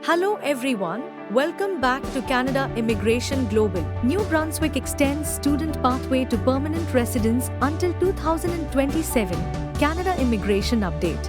Hello everyone, welcome back to Canada Immigration Global. New Brunswick extends student pathway to permanent residence until 2027. Canada Immigration Update.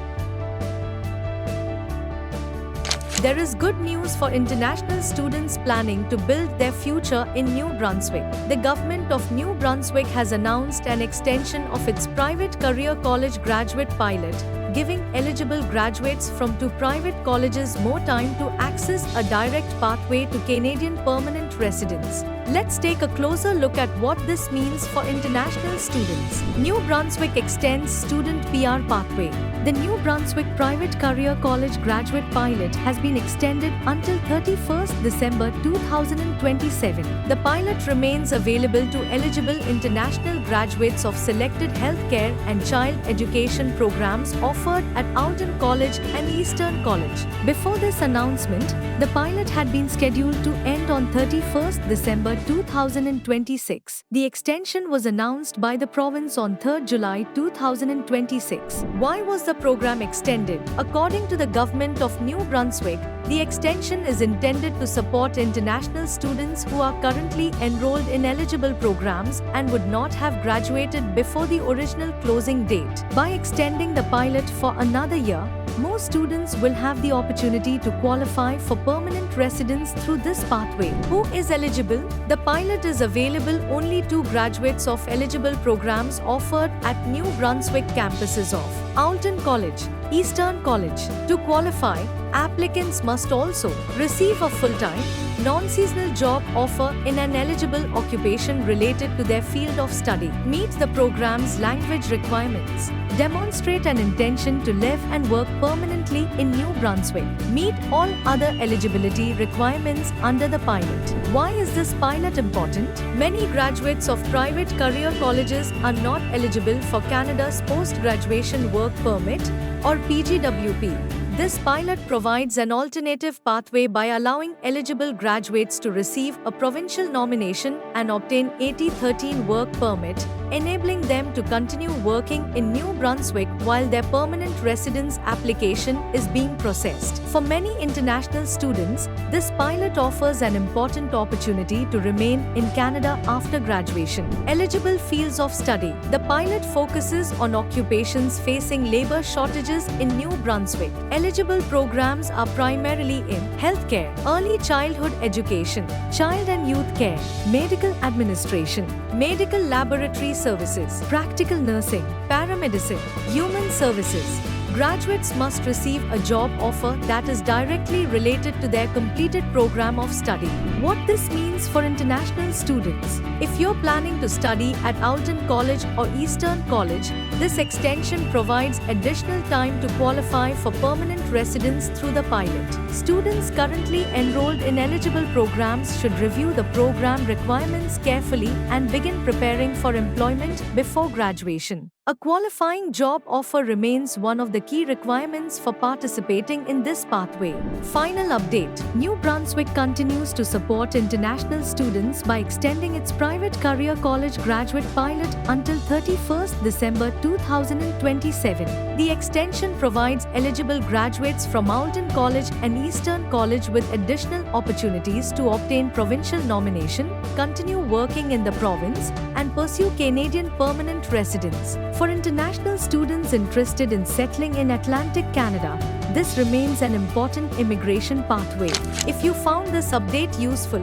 There is good news for international students planning to build their future in New Brunswick. The government of New Brunswick has announced an extension of its private career college graduate pilot, giving eligible graduates from two private colleges more time to access a direct pathway to Canadian permanent residence. Let's take a closer look at what this means for international students. New Brunswick extends student PR pathway. The New Brunswick Private Career College Graduate Pilot has been extended until 31st December 2027. The pilot remains available to eligible international graduates of selected healthcare and child education programs offered at Alton College and Eastern College. Before this announcement, the pilot had been scheduled to end on 31st December 2026. The extension was announced by the province on 3rd July 2026. Why was the program extended? According to the government of New Brunswick, the extension is intended to support international students who are currently enrolled in eligible programs and would not have graduated before the original closing date. By extending the pilot for another year, more students will have the opportunity to qualify for permanent residence through this pathway. Who is eligible? The pilot is available only to graduates of eligible programs offered at New Brunswick campuses of Alton College, Eastern College. To qualify, applicants must also receive a full-time, non-seasonal job offer in an eligible occupation related to their field of study, meet the program's language requirements, demonstrate an intention to live and work permanently in New Brunswick, meet all other eligibility requirements under the pilot. Why is this pilot important? Many graduates of private career colleges are not eligible for Canada's Post-Graduation Work Permit or PGWP. This pilot provides an alternative pathway by allowing eligible graduates to receive a provincial nomination and obtain 8013 work permit, enabling them to continue working in New Brunswick while their permanent residence application is being processed. For many international students, this pilot offers an important opportunity to remain in Canada after graduation. Eligible fields of study. The pilot focuses on occupations facing labor shortages in New Brunswick. Eligible programs are primarily in healthcare, early childhood education, child and youth care, medical administration, medical laboratory services, practical nursing, paramedicine, human services. Graduates must receive a job offer that is directly related to their completed program of study. What this means for international students. If you're planning to study at Alton College or Eastern College, this extension provides additional time to qualify for permanent residence through the pilot. Students currently enrolled in eligible programs should review the program requirements carefully and begin preparing for employment before graduation. A qualifying job offer remains one of the key requirements for participating in this pathway. Final update. New Brunswick continues to support international students by extending its private career college graduate pilot until 31st December 2027. The extension provides eligible graduates from Alton College and Eastern College with additional opportunities to obtain provincial nomination, continue working in the province, and pursue Canadian permanent residence. For international students interested in settling in Atlantic Canada, this remains an important immigration pathway. If you found this update useful,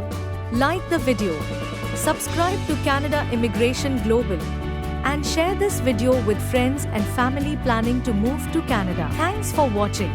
like the video, subscribe to Canada Immigration Global, and share this video with friends and family planning to move to Canada. Thanks for watching.